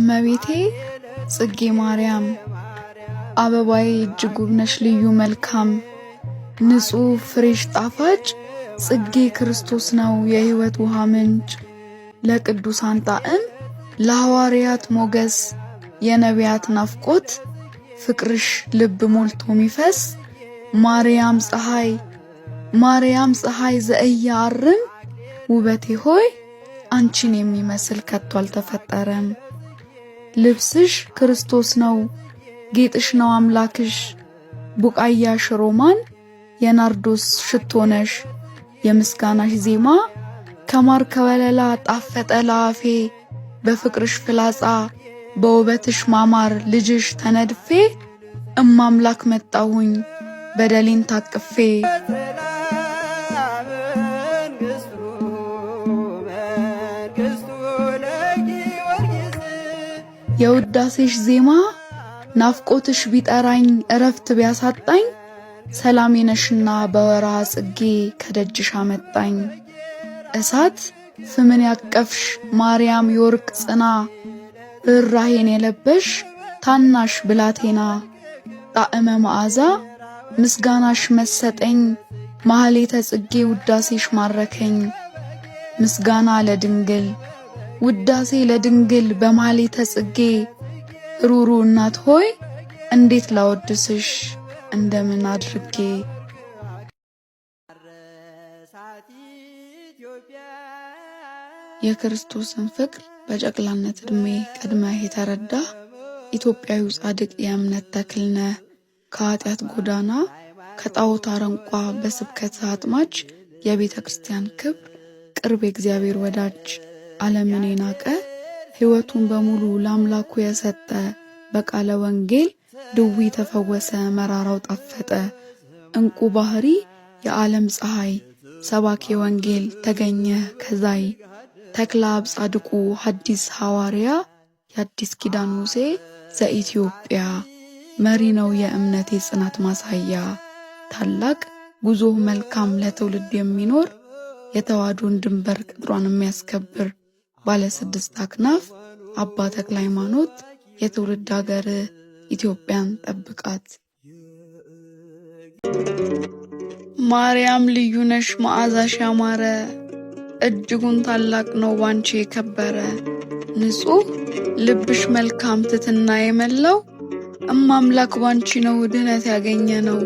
እመቤቴ ጽጌ ማርያም አበባዬ እጅግ ውብ ነሽ ልዩ መልካም ንጹህ ፍሬሽ ጣፋጭ ጽጌ ክርስቶስ ነው የሕይወት ውሃ ምንጭ ለቅዱሳን ጣዕም ለሐዋርያት ሞገስ የነቢያት ናፍቆት ፍቅርሽ ልብ ሞልቶ ሚፈስ ማርያም ፀሐይ ዘእያርም ውበቴ ሆይ አንቺን የሚመስል ከቶ አልተፈጠረም። ልብስሽ ክርስቶስ ነው ጌጥሽ ነው አምላክሽ ቡቃያሽ ሮማን የናርዶስ ሽቶ ነሽ የምስጋናሽ ዜማ ከማር ከወለላ ጣፈጠ ለአፌ በፍቅርሽ ፍላጻ በውበትሽ ማማር ልጅሽ ተነድፌ እማምላክ መጣሁኝ በደሌን ታቅፌ የውዳሴሽ ዜማ ናፍቆትሽ ቢጠራኝ እረፍት ቢያሳጣኝ ሰላሜ ነሽና በወርሃ ጽጌ ከደጅሽ አመጣኝ። እሳት ፍምን ያቀፍሽ ማርያም የወርቅ ጽና ርኅራኄን የለበሽ ታናሽ ብላቴና ጣዕመ መዓዛ ምስጋናሽ መሰጠኝ ማህሌተ ጽጌ ውዳሴሽ ማረከኝ። ምስጋና ለድንግል ውዳሴ ለድንግል በማህሌተ ጽጌ ሩሩ እናት ሆይ እንዴት ላወድስሽ እንደምን አድርጌ። የክርስቶስን ፍቅር በጨቅላነት ዕድሜ ቀድመህ የተረዳ ኢትዮጵያዊ ጻድቅ የእምነት ተክልነ ከኃጢአት ጎዳና ከጣዖት አረንቋ በስብከት አጥማጅ የቤተ ክርስቲያን ክብር ቅርብ የእግዚአብሔር ወዳጅ ዓለምን የናቀ ሕይወቱን በሙሉ ለአምላኩ የሰጠ በቃለ ወንጌል ድዊ ተፈወሰ መራራው ጣፈጠ እንቁ ባህሪ የዓለም ፀሐይ ሰባኬ ወንጌል ተገኘ ከዛይ ተክለ አብ ጻድቁ ሐዲስ ሐዋርያ የአዲስ ኪዳን ሙሴ ዘኢትዮጵያ መሪ ነው የእምነቴ ጽናት ማሳያ ታላቅ ጉዞ መልካም ለትውልድ የሚኖር የተዋዶን ድንበር ቅጥሯን የሚያስከብር ባለ 6 አክናፍ አባ ተክለ ሃይማኖት የትውልድ ሀገር ኢትዮጵያን ጠብቃት። ማርያም ልዩ ነሽ መዓዛሽ ያማረ እጅጉን ታላቅ ነው ባንቺ የከበረ ንጹህ ልብሽ መልካም ትትና የመላው እማምላክ ባንቺ ነው ድነት ያገኘ ነው።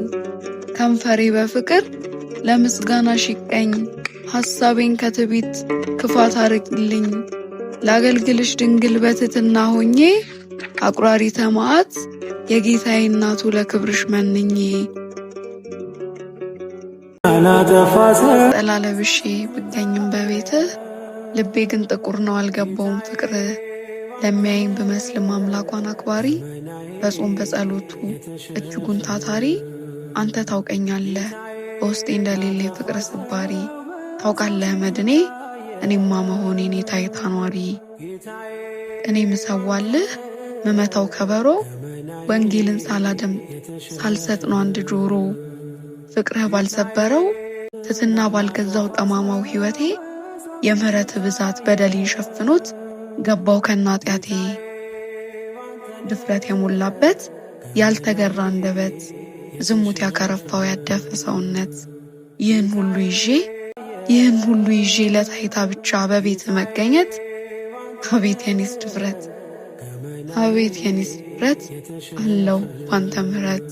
ከንፈሬ በፍቅር ለምስጋናሽ ይቀኝ ሐሳቤን ከትቢት ክፋት አርቅልኝ ላገልግልሽ ድንግል በትትና ሆኜ አቁራሪ ተማዓት የጌታዬ እናቱ ለክብርሽ መንኜ ጠላለብሼ ብገኝም በቤትህ ልቤ ግን ጥቁር ነው አልገባውም ፍቅር ለሚያይም በመስልም አምላኳን አክባሪ በጾም በጸሎቱ እጅጉን ታታሪ አንተ ታውቀኛለህ በውስጤ እንደሌለ ፍቅር ስባሪ ታውቃለህ መድኔ እኔማ መሆኔን የታይታ ኗሪ እኔ ምሰዋልህ መመታው ከበሮ ወንጌልን ሳላደምጥ ሳልሰጥ ነው አንድ ጆሮ ፍቅርህ ባልሰበረው ትትና ባልገዛው ጠማማው ሕይወቴ የምህረት ብዛት በደሌን ሸፍኖት ገባው ከናጢያቴ ድፍረት የሞላበት ያልተገራ አንደበት ዝሙት ያከረፋው ያደፈ ሰውነት ይህን ሁሉ ይዤ ለታይታ ብቻ በቤት መገኘት አቤት የኔስ ድፍረት አለው ባንተ ምህረት